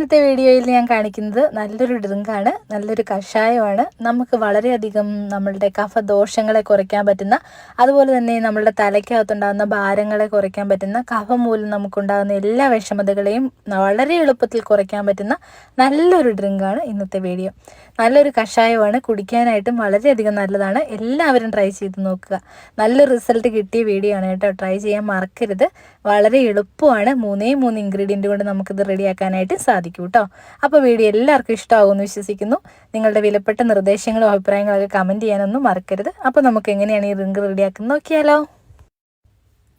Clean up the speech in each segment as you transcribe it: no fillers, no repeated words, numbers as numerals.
ഇന്നത്തെ വീഡിയോയിൽ ഞാൻ കാണിക്കുന്നത് നല്ലൊരു ഡ്രിങ്കാണ്, നല്ലൊരു കഷായമാണ്. നമുക്ക് വളരെയധികം നമ്മളുടെ കഫദോഷങ്ങളെ കുറയ്ക്കാൻ പറ്റുന്ന, അതുപോലെ തന്നെ നമ്മളുടെ തലയ്ക്കകത്തുണ്ടാകുന്ന ഭാരങ്ങളെ കുറയ്ക്കാൻ പറ്റുന്ന, കഫം മൂലം നമുക്കുണ്ടാകുന്ന എല്ലാ വിഷമതകളെയും വളരെ എളുപ്പത്തിൽ കുറയ്ക്കാൻ പറ്റുന്ന നല്ലൊരു ഡ്രിങ്കാണ് ഇന്നത്തെ വീഡിയോ. നല്ലൊരു കഷായമാണ്, കുടിക്കാനായിട്ടും വളരെയധികം നല്ലതാണ്. എല്ലാവരും ട്രൈ ചെയ്ത് നോക്കുക. നല്ല റിസൾട്ട് കിട്ടിയ വീഡിയോ ആണ് കേട്ടോ, ട്രൈ ചെയ്യാൻ മറക്കരുത്. വളരെ എളുപ്പമാണ്, 3 ഇൻഗ്രീഡിയൻറ്റ് കൊണ്ട് നമുക്കിത് റെഡിയാക്കാനായിട്ട് സാധിക്കും കേട്ടോ. അപ്പോൾ വീഡിയോ എല്ലാവർക്കും ഇഷ്ടമാകുമെന്ന് വിശ്വസിക്കുന്നു. നിങ്ങളുടെ വിലപ്പെട്ട നിർദ്ദേശങ്ങളും അഭിപ്രായങ്ങളൊക്കെ കമൻറ്റ് ചെയ്യാനൊന്നും മറക്കരുത്. അപ്പോൾ നമുക്ക് എങ്ങനെയാണ് ഈ ഡ്രിങ്ക് റെഡിയാക്കുന്നത് നോക്കിയാലോ.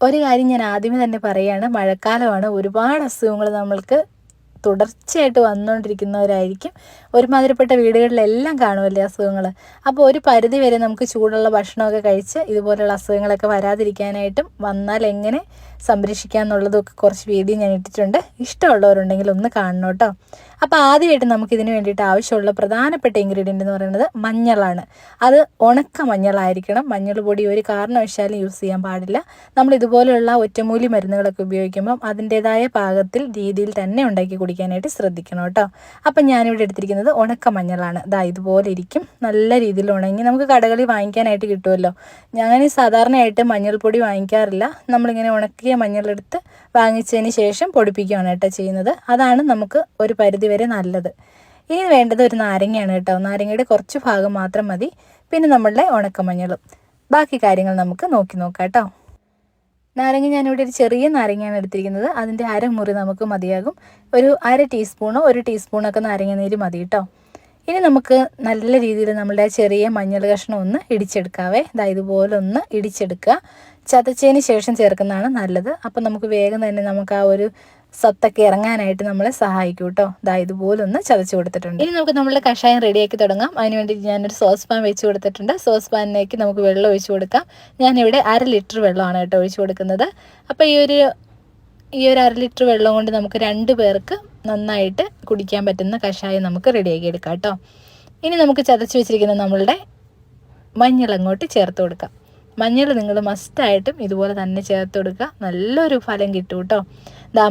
ഒരു കാര്യം ഞാൻ ആദ്യമേ തന്നെ പറയുകയാണ്, മഴക്കാലമാണ്. ഒരുപാട് അസുഖങ്ങൾ നമ്മൾക്ക് തുടർച്ചയായിട്ട് വന്നുകൊണ്ടിരിക്കുന്നവരായിരിക്കും. ഒരുമാതിരിപ്പെട്ട വീടുകളിലെല്ലാം കാണുമല്ലേ അസുഖങ്ങൾ. അപ്പോൾ ഒരു പരിധി വരെ നമുക്ക് ചൂടുള്ള ഭക്ഷണമൊക്കെ കഴിച്ച് ഇതുപോലുള്ള അസുഖങ്ങളൊക്കെ വരാതിരിക്കാനായിട്ടും വന്നാൽ എങ്ങനെ സംരക്ഷിക്കുക എന്നുള്ളതൊക്കെ കുറച്ച് വീഡിയോ ഞാൻ ഇട്ടിട്ടുണ്ട്. ഇഷ്ടമുള്ളവരുണ്ടെങ്കിൽ ഒന്ന് കാണണം കേട്ടോ. അപ്പോൾ ആദ്യമായിട്ട് നമുക്കിതിന് വേണ്ടിയിട്ട് ആവശ്യമുള്ള പ്രധാനപ്പെട്ട ഇൻഗ്രീഡിയൻ്റ് എന്ന് പറയുന്നത് മഞ്ഞളാണ്. അത് ഉണക്ക മഞ്ഞളായിരിക്കണം. മഞ്ഞൾ പൊടി ഒരു കാരണവശാലും യൂസ് ചെയ്യാൻ പാടില്ല. നമ്മൾ ഇതുപോലെയുള്ള ഒറ്റമൂലി മരുന്നുകളൊക്കെ ഉപയോഗിക്കുമ്പം അതിൻ്റേതായ പാകത്തിൽ രീതിയിൽ തന്നെ ഉണ്ടാക്കി കുടിക്കാനായിട്ട് ശ്രദ്ധിക്കണം കേട്ടോ. അപ്പം ഞാനിവിടെ എടുത്തിരിക്കുന്നത് ഉണക്ക മഞ്ഞളാണ്. ഇതുപോലെ ഇരിക്കും, നല്ല രീതിയിൽ ഉണങ്ങി നമുക്ക് കടകളിൽ വാങ്ങിക്കാനായിട്ട് കിട്ടുമല്ലോ. ഞാൻ സാധാരണയായിട്ട് മഞ്ഞൾപ്പൊടി വാങ്ങിക്കാറില്ല. നമ്മളിങ്ങനെ ഉണക്കിയ മഞ്ഞളെടുത്ത് വാങ്ങിച്ചതിന് ശേഷം പൊടിപ്പിക്കുകയാണ് കേട്ടോ ചെയ്യുന്നത്. അതാണ് നമുക്ക് ഒരു പരിധി വരെ നല്ലത്. ഇനി വേണ്ടത് ഒരു നാരങ്ങയാണ് കേട്ടോ. നാരങ്ങയുടെ കുറച്ച് ഭാഗം മാത്രം മതി. പിന്നെ നമ്മളുടെ ഉണക്കമഞ്ഞളും. ബാക്കി കാര്യങ്ങൾ നമുക്ക് നോക്കാം കേട്ടോ. നാരങ്ങ ഞാനിവിടെ ഒരു ചെറിയ നാരങ്ങയാണ് എടുത്തിരിക്കുന്നത്. അതിൻ്റെ അരമുറി നമുക്ക് മതിയാകും. ഒരു 1/2 ടീസ്പൂണോ 1 ടീസ്പൂണൊക്കെ നാരങ്ങ നീര് മതി കേട്ടോ. ഇനി നമുക്ക് നല്ല രീതിയിൽ നമ്മളുടെ ചെറിയ മഞ്ഞൾ കഷ്ണം ഒന്ന് ഇടിച്ചെടുക്കാവേ. ഇതുപോലെ ഒന്ന് ഇടിച്ചെടുക്കുക. ചതച്ചതിന് ശേഷം ചേർക്കുന്നതാണ് നല്ലത്. അപ്പം നമുക്ക് വേഗം തന്നെ നമുക്ക് ആ ഒരു സത്തൊക്കെ ഇറങ്ങാനായിട്ട് നമ്മളെ സഹായിക്കും കേട്ടോ. ഇതുപോലെ ഒന്ന് ചതച്ച് കൊടുത്തിട്ടുണ്ട്. ഇനി നമുക്ക് നമ്മളുടെ കഷായം റെഡിയാക്കി തുടങ്ങാം. അതിനുവേണ്ടി ഞാനൊരു സോസ് പാൻ വെച്ച് കൊടുത്തിട്ടുണ്ട്. സോസ് പാനിലേക്ക് നമുക്ക് വെള്ളം ഒഴിച്ച് കൊടുക്കാം. ഞാനിവിടെ 1/2 ലിറ്റർ വെള്ളമാണ് കേട്ടോ ഒഴിച്ച് കൊടുക്കുന്നത്. അപ്പോൾ ഈ ഒരു 1/2 ലിറ്റർ വെള്ളം കൊണ്ട് നമുക്ക് 2 പേർക്ക് നന്നായിട്ട് കുടിക്കാൻ പറ്റുന്ന കഷായം നമുക്ക് റെഡിയാക്കി എടുക്കാം കേട്ടോ. ഇനി നമുക്ക് ചതച്ച് വെച്ചിരിക്കുന്ന നമ്മളുടെ മഞ്ഞൾ അങ്ങോട്ട് ചേർത്ത് കൊടുക്കാം. മഞ്ഞൾ നിങ്ങൾ മസ്റ്റായിട്ടും ഇതുപോലെ തന്നെ ചേർത്ത് കൊടുക്കുക. നല്ലൊരു ഫലം കിട്ടും കേട്ടോ.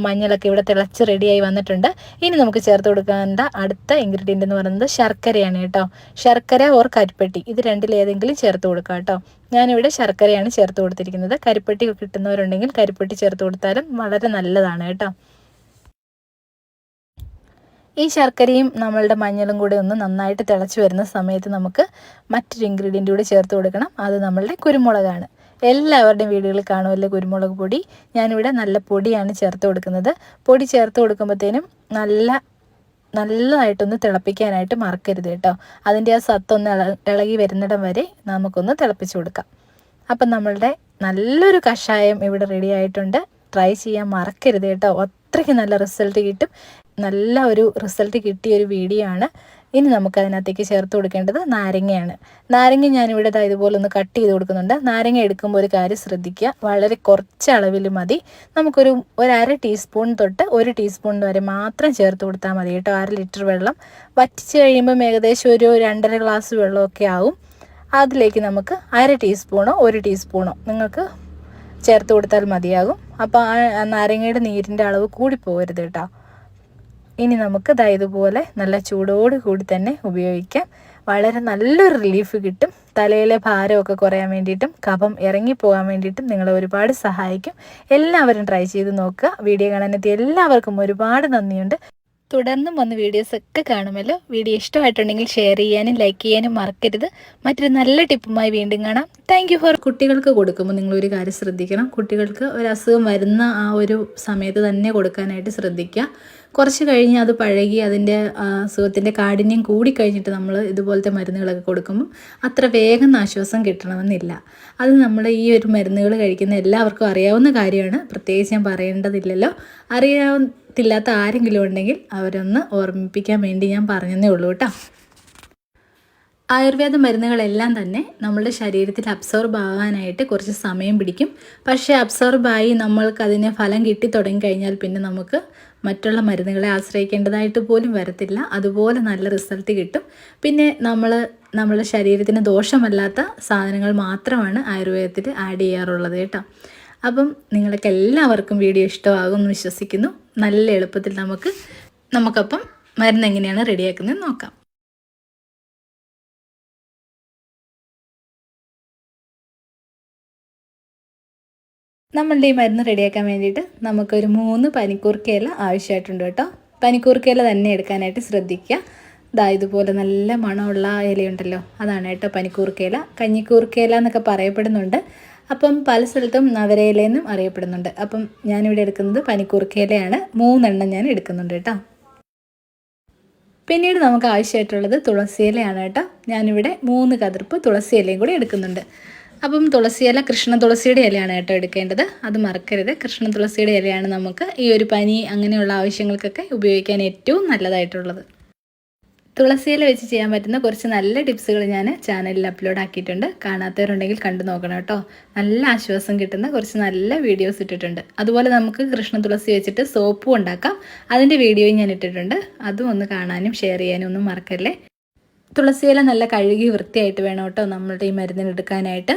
മഞ്ഞളൊക്കെ ഇവിടെ തിളച്ച് റെഡിയായി വന്നിട്ടുണ്ട്. ഇനി നമുക്ക് ചേർത്ത് കൊടുക്കേണ്ട അടുത്ത ഇൻഗ്രീഡിയൻ്റ് എന്ന് പറയുന്നത് ശർക്കരയാണ് കേട്ടോ. ശർക്കര ഓർ കരിപ്പെട്ടി, ഇത് രണ്ടിലേതെങ്കിലും ചേർത്ത് കൊടുക്കുക കേട്ടോ. ഞാനിവിടെ ശർക്കരയാണ് ചേർത്ത് കൊടുത്തിരിക്കുന്നത്. കരിപ്പെട്ടി കിട്ടുന്നവരുണ്ടെങ്കിൽ കരിപ്പെട്ടി ചേർത്ത് കൊടുത്താലും വളരെ നല്ലതാണ് കേട്ടോ. ഈ ശർക്കരയും നമ്മളുടെ മഞ്ഞളും കൂടെ ഒന്ന് നന്നായിട്ട് തിളച്ച് വരുന്ന സമയത്ത് നമുക്ക് മറ്റൊരു ഇൻഗ്രീഡിയൻ്റ് കൂടി ചേർത്ത് കൊടുക്കണം. അത് നമ്മളുടെ കുരുമുളകാണ്. എല്ലാവരുടെയും വീടുകളിൽ കാണുമല്ലോ കുരുമുളക് പൊടി. ഞാനിവിടെ നല്ല പൊടിയാണ് ചേർത്ത് കൊടുക്കുന്നത്. പൊടി ചേർത്ത് കൊടുക്കുമ്പോഴത്തേനും നല്ലതായിട്ടൊന്ന് തിളപ്പിക്കാനായിട്ട് മറക്കരുത് കേട്ടോ. അതിൻ്റെ ആ സത്തൊന്ന് ഇളകി വരുന്നിടം വരെ നമുക്കൊന്ന് തിളപ്പിച്ച് കൊടുക്കാം. അപ്പം നമ്മളുടെ നല്ലൊരു കഷായം ഇവിടെ റെഡി ആയിട്ടുണ്ട്. ട്രൈ ചെയ്യാൻ മറക്കരുത് കേട്ടോ. അത്രയ്ക്ക് നല്ല റിസൾട്ട് കിട്ടും. നല്ല ഒരു റിസൾട്ട് കിട്ടിയൊരു വീഡിയോ ആണ്. ഇനി നമുക്ക് അതിനകത്തേക്ക് ചേർത്ത് കൊടുക്കേണ്ടത് നാരങ്ങയാണ്. നാരങ്ങ ഞാനിവിടെ ഇതുപോലെ ഒന്ന് കട്ട് ചെയ്ത് കൊടുക്കുന്നുണ്ട്. നാരങ്ങ എടുക്കുമ്പോൾ ഒരു കാര്യം ശ്രദ്ധിക്കുക, വളരെ കുറച്ച് അളവിൽ മതി. നമുക്കൊരു 1/2 ടീസ്പൂൺ തൊട്ട് 1 ടീസ്പൂൺ വരെ മാത്രം ചേർത്ത് കൊടുത്താൽ മതി കേട്ടോ. 1/2 ലിറ്റർ വെള്ളം വറ്റിച്ച് കഴിയുമ്പം ഏകദേശം ഒരു 2.5 ഗ്ലാസ് വെള്ളമൊക്കെ ആവും. അതിലേക്ക് നമുക്ക് 1/2 ടീസ്പൂണോ 1 ടീസ്പൂണോ നിങ്ങൾക്ക് ചേർത്ത് കൊടുത്താൽ മതിയാകും. അപ്പോൾ ആ നാരങ്ങയുടെ നീരിൻ്റെ അളവ് കൂടി പോകരുത് കേട്ടോ. ഇനി നമുക്ക് ഇതുപോലെ നല്ല ചൂടോട് കൂടി തന്നെ ഉപയോഗിക്കാം. വളരെ നല്ലൊരു റിലീഫ് കിട്ടും. തലയിലെ ഭാരമൊക്കെ കുറയാൻ വേണ്ടിയിട്ടും കഫം ഇറങ്ങിപ്പോകാൻ വേണ്ടിയിട്ടും നിങ്ങളെ ഒരുപാട് സഹായിക്കും. എല്ലാവരും ട്രൈ ചെയ്ത് നോക്കുക. വീഡിയോ കാണാനെത്തിയ എല്ലാവർക്കും ഒരുപാട് നന്ദിയുണ്ട്. തുടർന്നും വന്ന് വീഡിയോസൊക്കെ കാണുമല്ലോ. വീഡിയോ ഇഷ്ടമായിട്ടുണ്ടെങ്കിൽ ഷെയർ ചെയ്യാനും ലൈക്ക് ചെയ്യാനും മറക്കരുത്. മറ്റൊരു നല്ല ടിപ്പുമായി വീണ്ടും കാണാം. Thank you for. കുട്ടികൾക്ക് കൊടുക്കുമ്പോൾ നിങ്ങളൊരു കാര്യം ശ്രദ്ധിക്കണം. കുട്ടികൾക്ക് ഒരു അസുഖം വരുന്ന ആ ഒരു സമയത്ത് തന്നെ കൊടുക്കാനായിട്ട് ശ്രദ്ധിക്കുക. കുറച്ച് കഴിഞ്ഞ് അത് പഴകി അതിൻ്റെ അസുഖത്തിൻ്റെ കാഠിന്യം കൂടിക്കഴിഞ്ഞിട്ട് നമ്മൾ ഇതുപോലത്തെ മരുന്നുകളൊക്കെ കൊടുക്കുമ്പം അത്ര വേഗം ആശ്വാസം കിട്ടണമെന്നില്ല. അത് നമ്മൾ ഈ ഒരു മരുന്നുകൾ കഴിക്കുന്ന എല്ലാവർക്കും അറിയാവുന്ന കാര്യമാണ്. പ്രത്യേകിച്ച് ഞാൻ പറയേണ്ടതില്ലല്ലോ. അറിയാത്തില്ലാത്ത ആരെങ്കിലും ഉണ്ടെങ്കിൽ അവരൊന്ന് ഓർമ്മിപ്പിക്കാൻ വേണ്ടി ഞാൻ പറഞ്ഞതേ ഉള്ളൂ കേട്ടോ. ആയുർവേദ മരുന്നുകളെല്ലാം തന്നെ നമ്മളുടെ ശരീരത്തിൽ അബ്സോർബ് ആകാനായിട്ട് കുറച്ച് സമയം പിടിക്കും. പക്ഷേ അബ്സോർബായി നമ്മൾക്ക് അതിന് ഫലം കിട്ടി തുടങ്ങിക്കഴിഞ്ഞാൽ പിന്നെ നമുക്ക് മറ്റുള്ള മരുന്നുകളെ ആശ്രയിക്കേണ്ടതായിട്ട് പോലും വരത്തില്ല. അതുപോലെ നല്ല റിസൾട്ട് കിട്ടും. പിന്നെ നമ്മളുടെ ശരീരത്തിന് ദോഷമല്ലാത്ത സാധനങ്ങൾ മാത്രമാണ് ആയുർവേദത്തിൽ ആഡ് ചെയ്യാറുള്ളത് കേട്ടോ. അപ്പം നിങ്ങൾക്ക് എല്ലാവർക്കും വീഡിയോ ഇഷ്ടമാകുമെന്ന് വിശ്വസിക്കുന്നു. നല്ല എളുപ്പത്തിൽ നമുക്ക് നമുക്കപ്പം മരുന്ന് എങ്ങനെയാണ് റെഡിയാക്കുന്നത് നോക്കാം. നമ്മളുടെ ഈ മരുന്ന് റെഡിയാക്കാൻ വേണ്ടിയിട്ട് നമുക്കൊരു 3 പനിക്കൂർക്കയില ആവശ്യമായിട്ടുണ്ട് കേട്ടോ. പനിക്കൂർക്കയില തന്നെ എടുക്കാനായിട്ട് ശ്രദ്ധിക്കുക. ഇതുപോലെ നല്ല മണമുള്ള ഇലയുണ്ടല്ലോ, അതാണ് കേട്ടോ പനിക്കൂർക്കയില. കഞ്ഞിക്കൂർക്കയില എന്നൊക്കെ പറയപ്പെടുന്നുണ്ട്. അപ്പം പല സ്ഥലത്തും നവരയിലെന്നും അറിയപ്പെടുന്നുണ്ട്. അപ്പം ഞാനിവിടെ എടുക്കുന്നത് പനിക്കൂർക്കയിലയാണ്. 3 എണ്ണം ഞാൻ എടുക്കുന്നുണ്ട് കേട്ടോ. പിന്നീട് നമുക്ക് ആവശ്യമായിട്ടുള്ളത് തുളസിയിലയാണ് കേട്ടോ. ഞാനിവിടെ 3 കതിർപ്പ് തുളസിയിലയും കൂടി എടുക്കുന്നുണ്ട്. അപ്പം തുളസിയില കൃഷ്ണ തുളസിയുടെ ഇലയാണ് കേട്ടോ എടുക്കേണ്ടത്. അത് മറക്കരുത്. കൃഷ്ണ തുളസിയുടെ ഇലയാണ് നമുക്ക് ഈ ഒരു പനി അങ്ങനെയുള്ള ആവശ്യങ്ങൾക്കൊക്കെ ഉപയോഗിക്കാൻ ഏറ്റവും നല്ലതായിട്ടുള്ളത്. തുളസിയില വെച്ച് ചെയ്യാൻ പറ്റുന്ന കുറച്ച് നല്ല ടിപ്സുകൾ ഞാൻ ചാനലിൽ അപ്ലോഡ് ആക്കിയിട്ടുണ്ട്. കാണാത്തവരുണ്ടെങ്കിൽ കണ്ടു നോക്കണം കേട്ടോ. നല്ല ആശ്വാസം കിട്ടുന്ന കുറച്ച് നല്ല വീഡിയോസ് ഇട്ടിട്ടുണ്ട്. അതുപോലെ നമുക്ക് കൃഷ്ണ തുളസി വെച്ചിട്ട് സോപ്പും ഉണ്ടാക്കാം. അതിൻ്റെ വീഡിയോയും ഞാൻ ഇട്ടിട്ടുണ്ട്. അതും ഒന്ന് കാണാനും ഷെയർ ചെയ്യാനും ഒന്നും മറക്കല്ലേ. തുളസിയില നല്ല കഴുകി വൃത്തിയായിട്ട് വേണം കേട്ടോ നമ്മളുടെ ഈ മരുന്നിന് എടുക്കാനായിട്ട്.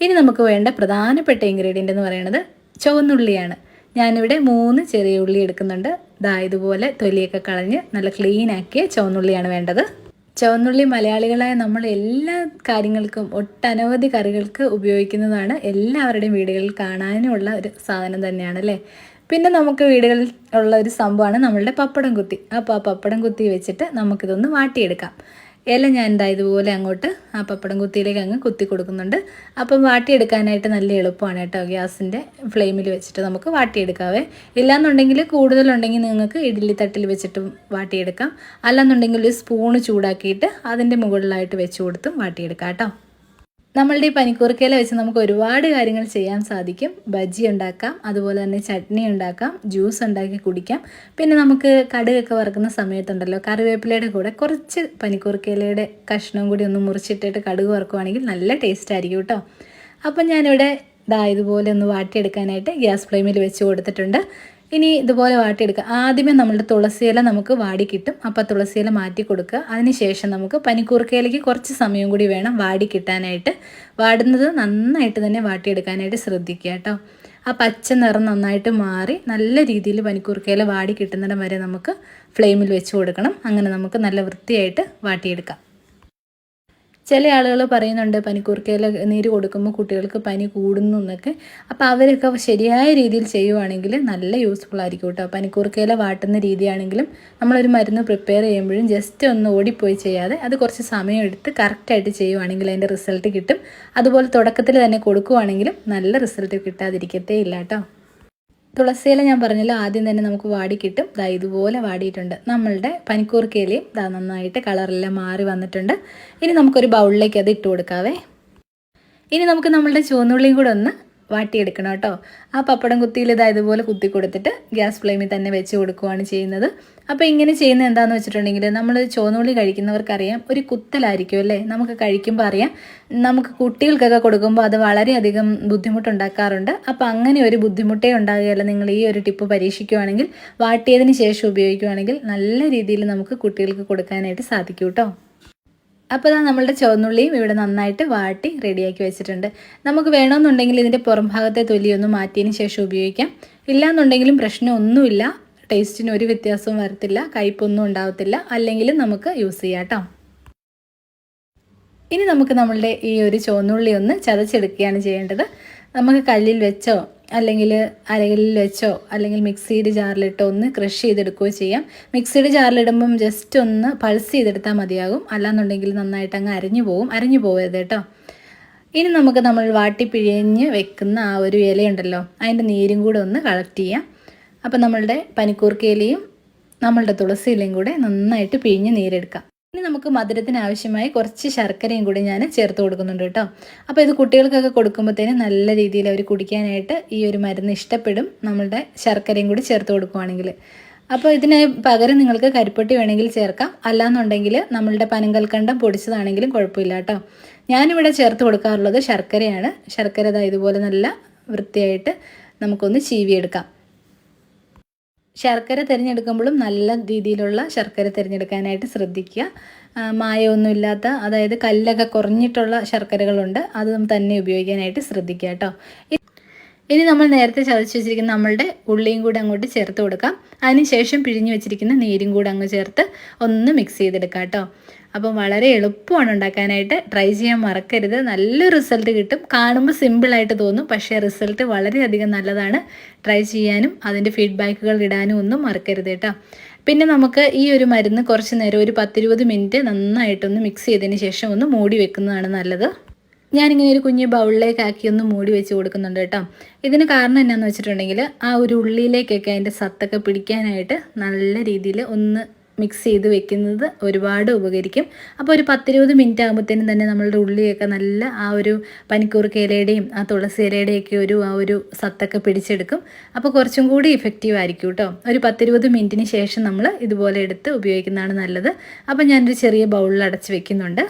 ഇനി നമുക്ക് വേണ്ട പ്രധാനപ്പെട്ട ഇൻഗ്രീഡിയൻ്റ് എന്ന് പറയുന്നത് ചുവന്നുള്ളിയാണ്. ഞാനിവിടെ 3 ചെറിയ ഉള്ളി എടുക്കുന്നുണ്ട്. ഇതുപോലെ തൊലിയൊക്കെ കളഞ്ഞ് നല്ല ക്ലീൻ ആക്കിയ ചുവന്നുള്ളിയാണ് വേണ്ടത്. ചുവന്നുള്ളി മലയാളികളായ നമ്മൾ എല്ലാ കാര്യങ്ങൾക്കും ഒട്ടനവധി കറികൾക്ക് ഉപയോഗിക്കുന്നതാണ്. എല്ലാവരുടെയും വീടുകളിൽ കാണാനുമുള്ള ഒരു സാധനം തന്നെയാണ് അല്ലേ. പിന്നെ നമുക്ക് വീടുകളിൽ ഉള്ള ഒരു സംഭവമാണ് നമ്മളുടെ പപ്പടം കുത്തി. അപ്പോൾ ആ പപ്പടം കുത്തി വെച്ചിട്ട് നമുക്കിതൊന്ന് വാട്ടിയെടുക്കാം. ഇല ഞാൻ ഇതുപോലെ അങ്ങോട്ട് ആ പപ്പടം കുത്തിയിലേക്ക് അങ്ങ് കുത്തി കൊടുക്കുന്നുണ്ട്. അപ്പം വാട്ടിയെടുക്കാനായിട്ട് നല്ല എളുപ്പമാണ് കേട്ടോ. ഗ്യാസിൻ്റെ ഫ്ലെയിമിൽ വെച്ചിട്ട് നമുക്ക് വാട്ടിയെടുക്കാവേ. ഇല്ലാന്നുണ്ടെങ്കിൽ കൂടുതലുണ്ടെങ്കിൽ നിങ്ങൾക്ക് ഇഡ്ഡലി തട്ടിൽ വെച്ചിട്ടും വാട്ടിയെടുക്കാം. അല്ലാന്നുണ്ടെങ്കിൽ ഒരു സ്പൂണ് ചൂടാക്കിയിട്ട് അതിൻ്റെ മുകളിലായിട്ട് വെച്ച് കൊടുത്തും വാട്ടിയെടുക്കാം കേട്ടോ. നമ്മളുടെ ഈ പനിക്കൂർക്കയില വെച്ച് നമുക്ക് ഒരുപാട് കാര്യങ്ങൾ ചെയ്യാൻ സാധിക്കും. ബജ്ജി ഉണ്ടാക്കാം, അതുപോലെ തന്നെ ചട്നി ഉണ്ടാക്കാം, ജ്യൂസ് ഉണ്ടാക്കി കുടിക്കാം. പിന്നെ നമുക്ക് കടുകൊക്കെ വറുക്കുന്ന സമയത്തുണ്ടല്ലോ, കറിവേപ്പിലയുടെ കൂടെ കുറച്ച് പനിക്കൂർക്കയിലയുടെ കഷ്ണം കൂടി ഒന്ന് മുറിച്ചിട്ടിട്ട് കടുക് വറുക്കുവാണെങ്കിൽ നല്ല ടേസ്റ്റ് ആയിരിക്കും കേട്ടോ. അപ്പം ഞാനിവിടെ ഇതുപോലെ ഒന്ന് വാട്ടിയെടുക്കാനായിട്ട് ഗ്യാസ് ഫ്ലെയിമിൽ വെച്ച് കൊടുത്തിട്ടുണ്ട്. ഇനി ഇതുപോലെ വാട്ടിയെടുക്കുക. ആദ്യമേ നമ്മളുടെ തുളസിയില നമുക്ക് വാടി കിട്ടും. അപ്പോൾ തുളസിയില മാറ്റി കൊടുക്കുക. അതിനുശേഷം നമുക്ക് പനിക്കൂർക്കയിലേക്ക് കുറച്ച് സമയം കൂടി വേണം വാടി കിട്ടാനായിട്ട്. വാടുന്നത് നന്നായിട്ട് തന്നെ വാട്ടിയെടുക്കാനായിട്ട് ശ്രദ്ധിക്കുക കേട്ടോ. ആ പച്ച നിറം നന്നായിട്ട് മാറി നല്ല രീതിയിൽ പനിക്കൂർക്കയില വാടി കിട്ടുന്നിടം വരെ നമുക്ക് ഫ്ലെയിമിൽ വെച്ച് കൊടുക്കണം. അങ്ങനെ നമുക്ക് നല്ല വൃത്തിയായിട്ട് വാട്ടിയെടുക്കാം. ചില ആളുകൾ പറയുന്നുണ്ട് പനിക്കൂർക്കയില നീര് കൊടുക്കുമ്പോൾ കുട്ടികൾക്ക് പനി കൂടുന്നു എന്നൊക്കെ. അപ്പോൾ അവരൊക്കെ ശരിയായ രീതിയിൽ ചെയ്യുവാണെങ്കിൽ നല്ല യൂസ്ഫുൾ ആയിരിക്കും കേട്ടോ. പനിക്കൂർക്കയില വാട്ടുന്ന രീതിയാണെങ്കിലും നമ്മളൊരു മരുന്ന് പ്രിപ്പയർ ചെയ്യുമ്പോഴും ജസ്റ്റ് ഒന്ന് ഓടിപ്പോയി ചെയ്യാതെ അത് കുറച്ച് സമയം എടുത്ത് കറക്റ്റായിട്ട് ചെയ്യുവാണെങ്കിൽ അതിൻ്റെ റിസൾട്ട് കിട്ടും. അതുപോലെ തുടക്കത്തിൽ തന്നെ കൊടുക്കുവാണെങ്കിലും നല്ല റിസൾട്ട് കിട്ടാതിരിക്കത്തേ ഇല്ല കേട്ടോ. തുളസിയില ഞാൻ പറഞ്ഞല്ലോ ആദ്യം തന്നെ നമുക്ക് വാടി കിട്ടും. ഇതുപോലെ വാടിയിട്ടുണ്ട്. നമ്മളുടെ പനിക്കൂർക്കയിലയും നന്നായിട്ട് കളറെല്ലാം മാറി വന്നിട്ടുണ്ട്. ഇനി നമുക്കൊരു ബൗളിലേക്ക് അത് ഇട്ട് കൊടുക്കാവേ. ഇനി നമുക്ക് നമ്മളുടെ ചുവന്നുള്ളിയും കൂടെ ഒന്ന് വാട്ടിയെടുക്കണം കേട്ടോ. ആ പപ്പടം കുത്തിയിൽ ഇതുപോലെ കുത്തി കൊടുത്തിട്ട് ഗ്യാസ് ഫ്ലെയിമിൽ തന്നെ വെച്ച് കൊടുക്കുകയാണ് ചെയ്യുന്നത്. അപ്പോൾ ഇങ്ങനെ ചെയ്യുന്നത് എന്താണെന്ന് വെച്ചിട്ടുണ്ടെങ്കിൽ നമ്മൾ ചുവന്നുള്ളി കഴിക്കുന്നവർക്കറിയാം ഒരു കുത്തലായിരിക്കും അല്ലേ. നമുക്ക് കഴിക്കുമ്പോൾ അറിയാം. നമുക്ക് കുട്ടികൾക്കൊക്കെ കൊടുക്കുമ്പോൾ അത് വളരെയധികം ബുദ്ധിമുട്ടുണ്ടാക്കാറുണ്ട്. അപ്പോൾ അങ്ങനെ ഒരു ബുദ്ധിമുട്ടേ ഉണ്ടാകുകയല്ല. നിങ്ങൾ ഈ ഒരു ടിപ്പ് പരീക്ഷിക്കുകയാണെങ്കിൽ വാട്ടിയതിന് ശേഷം ഉപയോഗിക്കുകയാണെങ്കിൽ നല്ല രീതിയിൽ നമുക്ക് കുട്ടികൾക്ക് കൊടുക്കാനായിട്ട് സാധിക്കും കേട്ടോ. അപ്പോൾ നമ്മളുടെ ചുവന്നുള്ളിയും ഇവിടെ നന്നായിട്ട് വാട്ടി റെഡിയാക്കി വെച്ചിട്ടുണ്ട്. നമുക്ക് വേണമെന്നുണ്ടെങ്കിൽ ഇതിൻ്റെ പുറം ഭാഗത്തെ തൊലിയൊന്ന് മാറ്റിയതിന് ശേഷം ഉപയോഗിക്കാം. ഇല്ലയെന്നുണ്ടെങ്കിലും പ്രശ്നമൊന്നുമില്ല. ടേസ്റ്റിന് ഒരു വ്യത്യാസവും വരത്തില്ല, കയ്പൊന്നും ഉണ്ടാവത്തില്ല. അല്ലെങ്കിലും നമുക്ക് യൂസ് ചെയ്യാം കേട്ടോ. ഇനി നമുക്ക് നമ്മളുടെ ഈ ഒരു ചുവന്നുള്ളി ഒന്ന് ചതച്ചെടുക്കുകയാണ് ചെയ്യേണ്ടത്. നമുക്ക് കല്ലിൽ വെച്ചോ അല്ലെങ്കിൽ അരകല്ലിൽ വെച്ചോ അല്ലെങ്കിൽ മിക്സിയുടെ ജാറിലിട്ടോ ഒന്ന് ക്രഷ് ചെയ്തെടുക്കുകയോ ചെയ്യാം. മിക്സിയുടെ ജാറിലിടുമ്പം ജസ്റ്റ് ഒന്ന് പൾസ് ചെയ്തെടുത്താൽ മതിയാകും. അല്ലാന്നുണ്ടെങ്കിൽ നന്നായിട്ട് അങ്ങ് അരഞ്ഞു പോകരുത് കേട്ടോ. ഇനി നമുക്ക് നമ്മൾ വാട്ടി പിഴിഞ്ഞ് വെക്കുന്ന ആ ഒരു ഇലയുണ്ടല്ലോ, അതിൻ്റെ നീരും കൂടെ ഒന്ന് കളക്ട് ചെയ്യാം. അപ്പോൾ നമ്മളുടെ പനിക്കൂർക്കയിലയും നമ്മളുടെ തുളസിയിലയും കൂടെ നന്നായിട്ട് പിഴിഞ്ഞ് നീരെടുക്കാം. ഇനി നമുക്ക് മധുരത്തിന് ആവശ്യമായി കുറച്ച് ശർക്കരയും കൂടി ഞാൻ ചേർത്ത് കൊടുക്കുന്നുണ്ട് കേട്ടോ. അപ്പോൾ ഇത് കുട്ടികൾക്കൊക്കെ കൊടുക്കുമ്പോഴത്തേനും നല്ല രീതിയിൽ അവർ കുടിക്കാനായിട്ട് ഈ ഒരു മരുന്ന് ഇഷ്ടപ്പെടും, നമ്മളുടെ ശർക്കരയും കൂടി ചേർത്ത് കൊടുക്കുവാണെങ്കിൽ. അപ്പോൾ ഇതിന് പകരം നിങ്ങൾക്ക് കരിപ്പട്ടി വേണമെങ്കിൽ ചേർക്കാം. അല്ലാന്നുണ്ടെങ്കിൽ നമ്മളുടെ പനങ്കൽക്കണ്ടം പൊടിച്ചതാണെങ്കിലും കുഴപ്പമില്ല കേട്ടോ. ഞാനിവിടെ ചേർത്ത് കൊടുക്കാറുള്ളത് ശർക്കരയാണ്. ശർക്കര ഇതുപോലെ നല്ല വൃത്തിയായിട്ട് നമുക്കൊന്ന് ചീവിയെടുക്കാം. ശർക്കര തിരഞ്ഞെടുക്കുമ്പോഴും നല്ല രീതിയിലുള്ള ശർക്കര തിരഞ്ഞെടുക്കാനായിട്ട് ശ്രദ്ധിക്കുക. മായമൊന്നുമില്ലാത്ത, അതായത് കല്ലൊക്കെ കുറഞ്ഞിട്ടുള്ള ശർക്കരകളുണ്ട്, അതും തന്നെ ഉപയോഗിക്കാനായിട്ട് ശ്രദ്ധിക്കുക കേട്ടോ. ഇനി നമ്മൾ നേരത്തെ ചതച്ച് വെച്ചിരിക്കുന്ന നമ്മളുടെ ഉള്ളിയും കൂടെ അങ്ങോട്ട് ചേർത്ത് കൊടുക്കാം. അതിനുശേഷം പിഴിഞ്ഞ് വെച്ചിരിക്കുന്ന നീരും കൂടെ അങ്ങ് ചേർത്ത് ഒന്ന് മിക്സ് ചെയ്തെടുക്കാം കേട്ടോ. അപ്പം വളരെ എളുപ്പമാണ് ഉണ്ടാക്കാനായിട്ട്. ട്രൈ ചെയ്യാൻ മറക്കരുത്. നല്ല റിസൾട്ട് കിട്ടും. കാണുമ്പോൾ സിമ്പിളായിട്ട് തോന്നും, പക്ഷേ റിസൾട്ട് വളരെയധികം നല്ലതാണ്. ട്രൈ ചെയ്യാനും അതിൻ്റെ ഫീഡ്ബാക്കുകൾ ഇടാനും ഒന്നും മറക്കരുത് കേട്ടോ. പിന്നെ നമുക്ക് ഈ ഒരു മരുന്ന് കുറച്ച് നേരം ഒരു 10-20 മിനിറ്റ് നന്നായിട്ടൊന്ന് മിക്സ് ചെയ്തതിന് ശേഷം ഒന്ന് മൂടി വെക്കുന്നതാണ് നല്ലത്. ഞാനിങ്ങനെ ഒരു കുഞ്ഞ് ബൗളിലേക്ക് ആക്കി ഒന്ന് മൂടി വെച്ച് കൊടുക്കുന്നുണ്ട് കേട്ടോ. ഇതിന് കാരണം എന്നാന്ന് വെച്ചിട്ടുണ്ടെങ്കിൽ ആ ഒരു ഉള്ളിയിലേക്കൊക്കെ അതിൻ്റെ സത്തൊക്കെ പിടിക്കാനായിട്ട് നല്ല രീതിയിൽ ഒന്ന് മിക്സ് ചെയ്ത് വെക്കുന്നത് ഒരുപാട് ഉപകരിക്കും. അപ്പോൾ ഒരു 10-20 മിനിറ്റ് ആകുമ്പോഴത്തേനും തന്നെ നമ്മളുടെ ഉള്ളിയൊക്കെ നല്ല ആ ഒരു പനിക്കൂർക്ക ഇലയുടെയും ആ തുളസി ഇലയുടെയൊക്കെ ആ ഒരു സത്തൊക്കെ പിടിച്ചെടുക്കും. അപ്പോൾ കുറച്ചും കൂടി ഇഫക്റ്റീവ് ആയിരിക്കും കേട്ടോ. ഒരു 10-20 മിനിറ്റിന് ശേഷം നമ്മൾ ഇതുപോലെ എടുത്ത് ഉപയോഗിക്കുന്നതാണ് നല്ലത്. അപ്പോൾ ഞാനൊരു ചെറിയ ബൗളിൽ അടച്ച് വെക്കുന്നുണ്ട്.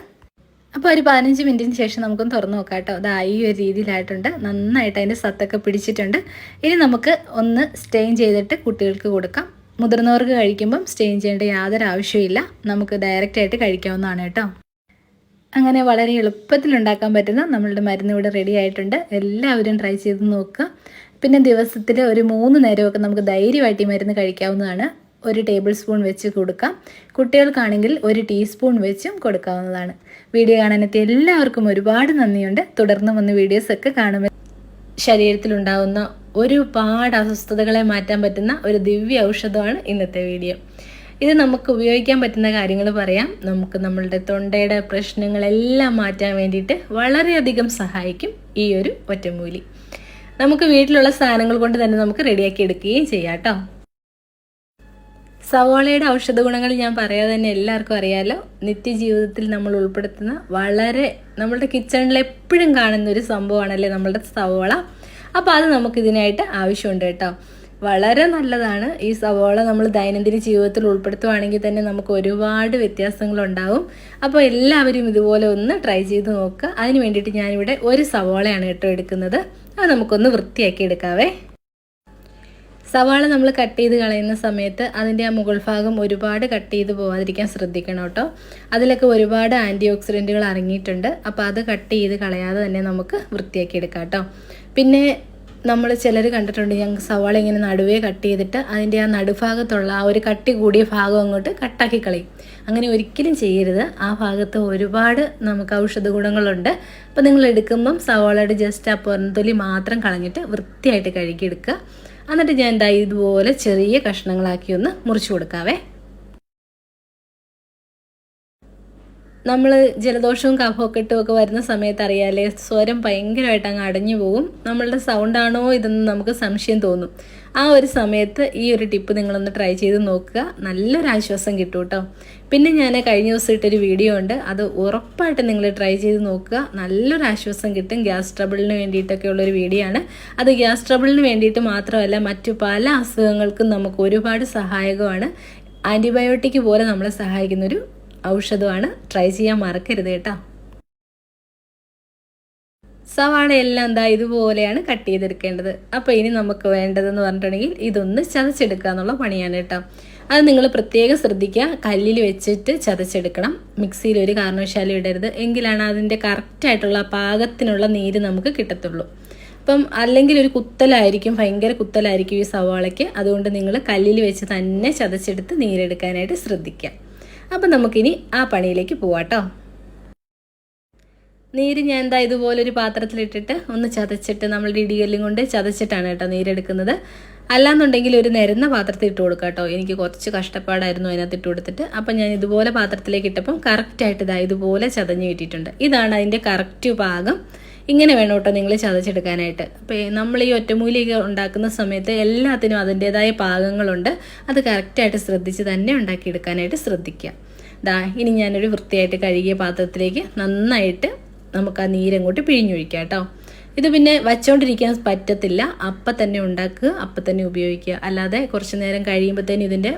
അപ്പോൾ ഒരു 15 മിനിറ്റിന് ശേഷം നമുക്കൊന്ന് തുറന്ന് നോക്കാം കേട്ടോ. അത് ഈ ഒരു രീതിയിലായിട്ടുണ്ട്. നന്നായിട്ട് അതിൻ്റെ സത്തൊക്കെ പിടിച്ചിട്ടുണ്ട്. ഇനി നമുക്ക് ഒന്ന് സ്റ്റെയിൻ ചെയ്തിട്ട് കുട്ടികൾക്ക് കൊടുക്കാം. മുതിർന്നവർക്ക് കഴിക്കുമ്പം സ്റ്റെയിൻ ചെയ്യേണ്ട യാതൊരു ആവശ്യമില്ല. നമുക്ക് ഡയറക്റ്റായിട്ട് കഴിക്കാവുന്നതാണ് കേട്ടോ. അങ്ങനെ വളരെ എളുപ്പത്തിൽ ഉണ്ടാക്കാൻ പറ്റുന്ന നമ്മളുടെ മരുന്ന് ഇവിടെ റെഡി ആയിട്ടുണ്ട്. എല്ലാവരും ട്രൈ ചെയ്ത് നോക്കുക. പിന്നെ ദിവസത്തിൽ ഒരു 3 നേരമൊക്കെ നമുക്ക് ധൈര്യമായിട്ട് ഈ മരുന്ന് കഴിക്കാവുന്നതാണ്. 1 ടേബിൾ സ്പൂൺ വെച്ച് കൊടുക്കാം. കുട്ടികൾക്കാണെങ്കിൽ 1 ടീസ്പൂൺ വെച്ചും കൊടുക്കാവുന്നതാണ്. വീഡിയോ കാണാനെത്തിയ എല്ലാവർക്കും ഒരുപാട് നന്ദിയുണ്ട്. തുടർന്ന് വന്ന് വീഡിയോസൊക്കെ കാണുമ്പോൾ ശരീരത്തിലുണ്ടാകുന്ന ഒരുപാട് അസ്വസ്ഥതകളെ മാറ്റാൻ പറ്റുന്ന ഒരു ദിവ്യ ഔഷധമാണ് ഇന്നത്തെ വീഡിയോ. ഇത് നമുക്ക് ഉപയോഗിക്കാൻ പറ്റുന്ന കാര്യങ്ങൾ പറയാം. നമുക്ക് നമ്മളുടെ തൊണ്ടയുടെ പ്രശ്നങ്ങളെല്ലാം മാറ്റാൻ വേണ്ടിയിട്ട് വളരെയധികം സഹായിക്കും ഈ ഒരു ഒറ്റമൂലി. നമുക്ക് വീട്ടിലുള്ള സാധനങ്ങൾ കൊണ്ട് തന്നെ നമുക്ക് റെഡിയാക്കി എടുക്കുകയും ചെയ്യാം കേട്ടോ. സവോളയുടെ ഔഷധ ഗുണങ്ങൾ ഞാൻ പറയാതെ തന്നെ എല്ലാവർക്കും അറിയാമല്ലോ. നിത്യജീവിതത്തിൽ നമ്മൾ ഉൾപ്പെടുത്തുന്ന വളരെ നമ്മളുടെ കിച്ചണിൽ എപ്പോഴും കാണുന്ന ഒരു സംഭവമാണല്ലേ നമ്മളുടെ സവോള. അപ്പോൾ അത് നമുക്കിതിനായിട്ട് ആവശ്യമുണ്ട് കേട്ടോ. വളരെ നല്ലതാണ് ഈ സവോള. നമ്മൾ ദൈനംദിന ജീവിതത്തിൽ ഉൾപ്പെടുത്തുവാണെങ്കിൽ തന്നെ നമുക്ക് ഒരുപാട് വ്യത്യാസങ്ങളുണ്ടാവും. അപ്പോൾ എല്ലാവരും ഇതുപോലെ ഒന്ന് ട്രൈ ചെയ്ത് നോക്കുക. അതിന് വേണ്ടിയിട്ട് ഞാനിവിടെ 1 സവോളയാണ് കേട്ടോ എടുക്കുന്നത്. അത് നമുക്കൊന്ന് വൃത്തിയാക്കി എടുക്കാവേ. സവാള നമ്മൾ കട്ട് ചെയ്ത് കളയുന്ന സമയത്ത് അതിൻ്റെ ആ മുകൾ ഭാഗം ഒരുപാട് കട്ട് ചെയ്ത് പോകാതിരിക്കാൻ ശ്രദ്ധിക്കണം കേട്ടോ. അതിലൊക്കെ ഒരുപാട് ആൻറ്റി ഓക്സിഡൻറ്റുകൾ അടങ്ങിയിട്ടുണ്ട്. അപ്പോൾ അത് കട്ട് ചെയ്ത് കളയാതെ തന്നെ നമുക്ക് വൃത്തിയാക്കി എടുക്കാം കേട്ടോ. പിന്നെ നമ്മൾ ചിലർ കണ്ടിട്ടുണ്ട്, ഞങ്ങൾക്ക് സവാള ഇങ്ങനെ നടുവേ കട്ട് ചെയ്തിട്ട് അതിൻ്റെ ആ നടുഭാഗത്തുള്ള ആ ഒരു കട്ടി കൂടിയ ഭാഗം അങ്ങോട്ട് കട്ടാക്കി കളയും. അങ്ങനെ ഒരിക്കലും ചെയ്യരുത്. ആ ഭാഗത്ത് ഒരുപാട് നമുക്ക് ഔഷധ ഗുണങ്ങളുണ്ട്. അപ്പോൾ നിങ്ങൾ എടുക്കുമ്പം സവാളയുടെ ജസ്റ്റ് ആ പുറന്തൊലി മാത്രം കളഞ്ഞിട്ട് വൃത്തിയായിട്ട് കഴുകിയെടുക്കുക. എന്നിട്ട് ഞാൻ ഇതുപോലെ ചെറിയ കഷ്ണങ്ങളാക്കി ഒന്ന് മുറിച്ച് കൊടുക്കാവേ. നമ്മൾ ജലദോഷവും കഫക്കെട്ടും ഒക്കെ വരുന്ന സമയത്ത് അറിയാലേ, സ്വരം ഭയങ്കരമായിട്ട് അങ്ങ് അടഞ്ഞു പോകും. നമ്മളുടെ സൗണ്ടാണോ ഇതെന്ന് നമുക്ക് സംശയം തോന്നും. ആ ഒരു സമയത്ത് ഈ ഒരു ടിപ്പ് നിങ്ങളൊന്ന് ട്രൈ ചെയ്ത് നോക്കുക. നല്ലൊരു ആശ്വാസം കിട്ടും കേട്ടോ. പിന്നെ ഞാൻ കഴിഞ്ഞ ദിവസം ഇട്ടൊരു വീഡിയോ ഉണ്ട്, അത് ഉറപ്പായിട്ട് നിങ്ങൾ ട്രൈ ചെയ്ത് നോക്കുക. നല്ലൊരു ആശ്വാസം കിട്ടും. ഗ്യാസ് ട്രബിളിന് വേണ്ടിയിട്ടൊക്കെ ഉള്ളൊരു വീഡിയോ ആണ് അത്. ഗ്യാസ് ട്രബിളിന് വേണ്ടിയിട്ട് മാത്രമല്ല, മറ്റു പല അസുഖങ്ങൾക്കും നമുക്ക് ഒരുപാട് സഹായകമാണ്. ആൻറ്റിബയോട്ടിക് പോലെ നമ്മളെ സഹായിക്കുന്നൊരു ഔഷധമാണ്. ട്രൈ ചെയ്യാൻ മറക്കരുത് കേട്ടോ. സവാളയെല്ലാം ഇതുപോലെയാണ് കട്ട് ചെയ്തെടുക്കേണ്ടത്. അപ്പോൾ ഇനി നമുക്ക് വേണ്ടതെന്ന് പറഞ്ഞിട്ടുണ്ടെങ്കിൽ ഇതൊന്ന് ചതച്ചെടുക്കുക എന്നുള്ള പണിയാണ് കേട്ടോ. അത് നിങ്ങൾ പ്രത്യേകം ശ്രദ്ധിക്കുക. കല്ലിൽ വെച്ചിട്ട് ചതച്ചെടുക്കണം. മിക്സിയിൽ ഒരു കാരണവശാലും ഇടരുത്. എങ്കിലാണ് അതിൻ്റെ കറക്റ്റായിട്ടുള്ള പാകത്തിനുള്ള നീര് നമുക്ക് കിട്ടത്തുള്ളൂ. അപ്പം അല്ലെങ്കിൽ ഒരു കുത്തലായിരിക്കും, ഭയങ്കര കുത്തലായിരിക്കും ഈ സവാളയ്ക്ക്. അതുകൊണ്ട് നിങ്ങൾ കല്ലിൽ വെച്ച് തന്നെ ചതച്ചെടുത്ത് നീരെടുക്കാനായിട്ട് ശ്രദ്ധിക്കുക. അപ്പം നമുക്കിനി ആ പണിയിലേക്ക് പോവാട്ടോ. നീര് ഞാൻ ഇതുപോലൊരു പാത്രത്തിലിട്ടിട്ട് ഒന്ന് ചതച്ചിട്ട് നമ്മളുടെ ഇടികല്ലും കൊണ്ട് ചതച്ചിട്ടാണ് കേട്ടോ നീരെടുക്കുന്നത്. അല്ലാന്നുണ്ടെങ്കിൽ ഒരു നിരന്ന പാത്രത്തിൽ ഇട്ട് കൊടുക്കാം കേട്ടോ. എനിക്ക് കുറച്ച് കഷ്ടപ്പാടായിരുന്നു അതിനകത്ത് ഇട്ട് കൊടുത്തിട്ട്. അപ്പം ഞാൻ ഇതുപോലെ പാത്രത്തിലേക്ക് ഇട്ടപ്പം കറക്റ്റായിട്ട് ഇതുപോലെ ചതഞ്ഞ് കിട്ടിയിട്ടുണ്ട്. ഇതാണ് അതിൻ്റെ കറക്റ്റ് പാകം. ഇങ്ങനെ വേണം കേട്ടോ നിങ്ങൾ ചതച്ചെടുക്കാനായിട്ട്. അപ്പോൾ നമ്മൾ ഈ ഒറ്റമൂലിയൊക്കെ ഉണ്ടാക്കുന്ന സമയത്ത് എല്ലാത്തിനും അതിൻ്റേതായ പാകങ്ങളുണ്ട്. അത് കറക്റ്റായിട്ട് ശ്രദ്ധിച്ച് തന്നെ ഉണ്ടാക്കിയെടുക്കാനായിട്ട് ശ്രദ്ധിക്കുക. ഇനി ഞാനൊരു വൃത്തിയായിട്ട് കഴുകിയ പാത്രത്തിലേക്ക് നന്നായിട്ട് നമുക്ക് ആ നീരങ്ങോട്ട് പിഴിഞ്ഞൊഴിക്കാം കേട്ടോ. ഇത് പിന്നെ വച്ചുകൊണ്ടിരിക്കാൻ പറ്റത്തില്ല. അപ്പം തന്നെ ഉണ്ടാക്കുക, അപ്പം തന്നെ ഉപയോഗിക്കുക. അല്ലാതെ കുറച്ച് നേരം കഴിയുമ്പോഴത്തേനും ഇതിൻ്റെ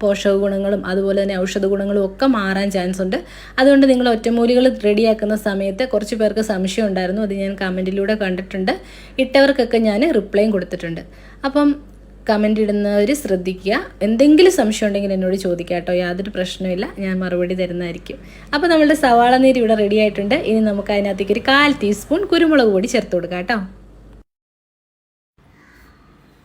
പോഷക ഗുണങ്ങളും അതുപോലെ തന്നെ ഔഷധ ഗുണങ്ങളും ഒക്കെ മാറാൻ ചാൻസ് ഉണ്ട്. അതുകൊണ്ട് നിങ്ങൾ ഒറ്റമൂലികൾ റെഡിയാക്കുന്ന സമയത്ത് കുറച്ച് പേർക്ക് സംശയം ഉണ്ടായിരുന്നു. അത് ഞാൻ കമൻറ്റിലൂടെ കണ്ടിട്ടുണ്ട്. ഇട്ടവർക്കൊക്കെ ഞാൻ റിപ്ലൈയും കൊടുത്തിട്ടുണ്ട്. അപ്പം കമൻ്റ് ഇടുന്നവർ ശ്രദ്ധിക്കുക. എന്തെങ്കിലും സംശയം ഉണ്ടെങ്കിൽ എന്നോട് ചോദിക്കുക കേട്ടോ. യാതൊരു പ്രശ്നമില്ല, ഞാൻ മറുപടി തരുന്നതായിരിക്കും. അപ്പോൾ നമ്മുടെ സവാള നീര് ഇവിടെ റെഡി ആയിട്ടുണ്ട്. ഇനി നമുക്ക് അതിനകത്തേക്ക് ഒരു 1/4 ടീസ്പൂൺ കുരുമുളക് പൊടി ചേർത്ത് കൊടുക്കാം കേട്ടോ.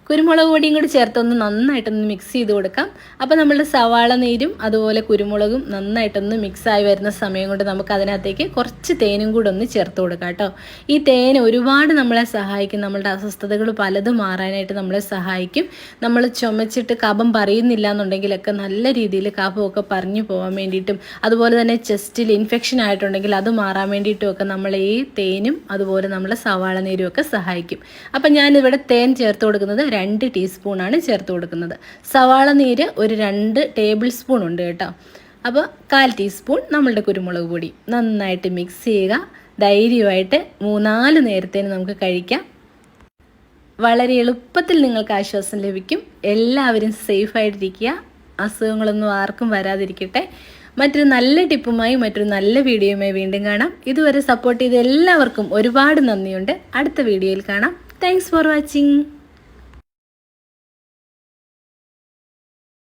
കുരുമുളക് പൊടിയും കൂടി ചേർത്തൊന്ന് നന്നായിട്ടൊന്ന് മിക്സ് ചെയ്ത് കൊടുക്കാം. അപ്പോൾ നമ്മളുടെ സവാള നീരും അതുപോലെ കുരുമുളകും നന്നായിട്ടൊന്ന് മിക്സായി വരുന്ന സമയം കൊണ്ട് നമുക്ക് അതിനകത്തേക്ക് കുറച്ച് തേനും കൂടെ ഒന്ന് ചേർത്ത് കൊടുക്കാം കേട്ടോ. ഈ തേൻ ഒരുപാട് നമ്മളെ സഹായിക്കും. നമ്മളുടെ അസ്വസ്ഥതകൾ പലതും മാറാനായിട്ട് നമ്മളെ സഹായിക്കും. നമ്മൾ ചുമച്ചിട്ട് കഫം പറയുന്നില്ല എന്നുണ്ടെങ്കിലൊക്കെ നല്ല രീതിയിൽ കഫമൊക്കെ പറഞ്ഞു പോകാൻ വേണ്ടിയിട്ടും അതുപോലെ തന്നെ ചെസ്റ്റിൽ ഇൻഫെക്ഷൻ ആയിട്ടുണ്ടെങ്കിൽ അത് മാറാൻ വേണ്ടിയിട്ടും ഒക്കെ നമ്മളെ ഈ തേനും അതുപോലെ നമ്മളെ സവാള നീരും ഒക്കെ സഹായിക്കും. അപ്പം ഞാനിവിടെ തേൻ ചേർത്ത് കൊടുക്കുന്നത് 2 ടീസ്പൂണാണ് ചേർത്ത് കൊടുക്കുന്നത്. സവാള നീര് ഒരു 2 ടേബിൾ സ്പൂൺ ഉണ്ട് കേട്ടോ. അപ്പോൾ 1/4 ടീസ്പൂൺ നമ്മളുടെ കുരുമുളക് പൊടി നന്നായിട്ട് മിക്സ് ചെയ്യുക. ധൈര്യമായിട്ട് 3-4 നേരത്തേന് നമുക്ക് കഴിക്കാം. വളരെ എളുപ്പത്തിൽ നിങ്ങൾക്ക് ആശ്വാസം ലഭിക്കും. എല്ലാവരും സേഫായിട്ടിരിക്കുക. അസുഖങ്ങളൊന്നും ആർക്കും വരാതിരിക്കട്ടെ. മറ്റൊരു നല്ല ടിപ്പുമായി മറ്റൊരു നല്ല വീഡിയോയുമായി വീണ്ടും കാണാം. ഇതുവരെ സപ്പോർട്ട് ചെയ്ത എല്ലാവർക്കും ഒരുപാട് നന്ദിയുണ്ട്. അടുത്ത വീഡിയോയിൽ കാണാം. Thanks for watching.